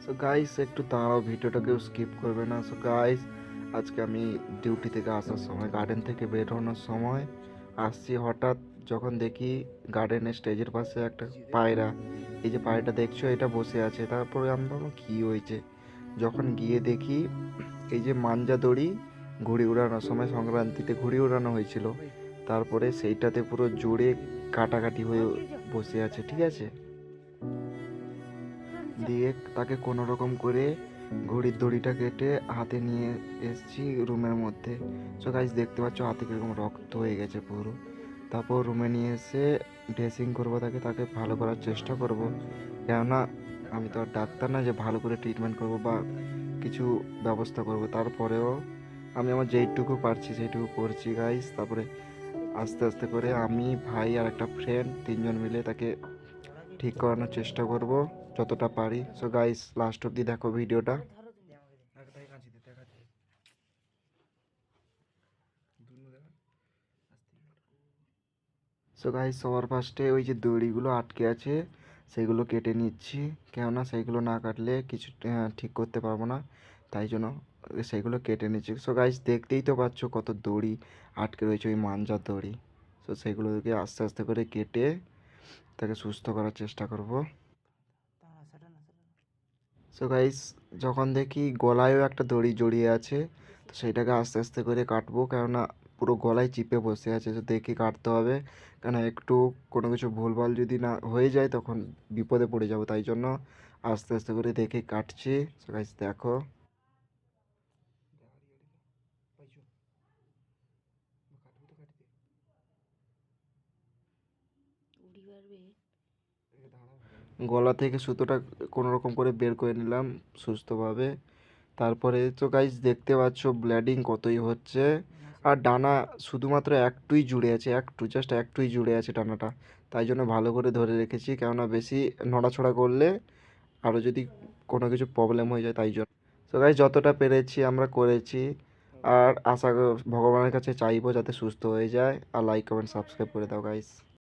So guys একটু দাঁড়াও, ভিডিওটাকেও skip করবে না। সো গাইস আজকে আমি ডিউটি থেকে আসার সময়, গার্ডেন থেকে বেরোনোর সময় আসছি, হঠাৎ যখন দেখি গার্ডেনের স্টেজের পাশে একটা পায়রা, এই যে পায়রাটা দেখছো এটা বসে আছে। তারপরে আমি ভাবলাম কী হয়েছে, যখন গিয়ে দেখি এই যে মাঞ্জা দড়ি ঘুড়ি উড়ানোর সময় সংক্রান্তিতে ঘুড়ি উড়ানো হয়েছিল, তারপরে সেইটাতে পুরো জোরে কাটাকাটি হয়ে বসে আছে, ঠিক আছে। দিয়ে তাকে কোনো রকম করে ঘড়ির দড়িটা কেটে হাতে নিয়ে এসেছি রুমের মধ্যে। সো গাইস দেখতে পাচ্ছ হাতে কীরকম রক্ত হয়ে গেছে পুরো। তারপর রুমে নিয়ে এসে ড্রেসিং করবো, তাকে ভালো করার চেষ্টা করব। কেননা আমি তো আর ডাক্তার না যে ভালো করে ট্রিটমেন্ট করব বা কিছু ব্যবস্থা করব। তারপরেও আমি আমার যেইটুকু পারছি সেইটুকু করছি গাইস। তারপরে আস্তে আস্তে করে আমি, ভাই আর একটা ফ্রেন্ড, তিনজন মিলে তাকে ঠিক করানোর চেষ্টা করব যতটা পারি। সো গাইস লাস্ট অব্দি দেখো ভিডিওটা। সো গাইস সবার ফার্স্টে ওই যে দড়িগুলো আটকে আছে সেগুলো কেটে নিচ্ছি, কেননা সেইগুলো না কাটলে কিছু ঠিক করতে পারবো না, তাই জন্য সেইগুলো কেটে নিচ্ছি। সো গাইস দেখতেই তো পাচ্ছ কত দড়ি আটকে রয়েছে, ওই মাঞ্জার দড়ি। সো সেইগুলোকে আস্তে আস্তে করে কেটে তাকে সুস্থ করার চেষ্টা করব। সো গাইস যখন দেখি গলায়ও একটা দড়ি জড়িয়ে আছে, তো সেইটাকে আস্তে আস্তে করে কাটবো, কেননা পুরো গলায় চিপে বসে আছে। তো দেখে কাটতে হবে, কেন একটু কোনো কিছু ভুলভাল যদি না হয়ে যায় তখন বিপদে পড়ে যাবো, তাই জন্য আস্তে আস্তে করে দেখে কাটছি। সো গাইস দেখো। গলা থেকে সুতোটা কোনো রকম করে বের করে নিলাম সুস্থভাবে। তারপরে তো গাইস দেখতে পাচ্ছ ব্লিডিং কতই হচ্ছে, আর ডানা শুধুমাত্র একটুই জুড়ে আছে, একটু জাস্ট একটুই জুড়ে আছে ডানাটা। তাই জন্য ভালো করে ধরে রেখেছি, কেননা বেশি নড়াছড়া করলে আরও যদি কোনো কিছু প্রবলেম হয়ে যায়, তাই জন্য। তো গাইস যতটা পেরেছি আমরা করেছি, আর ভগবানের কাছে চাইবো যাতে সুস্থ হয়ে যায়। আর লাইক কমেন্ট সাবস্ক্রাইব করে দাও গাইস।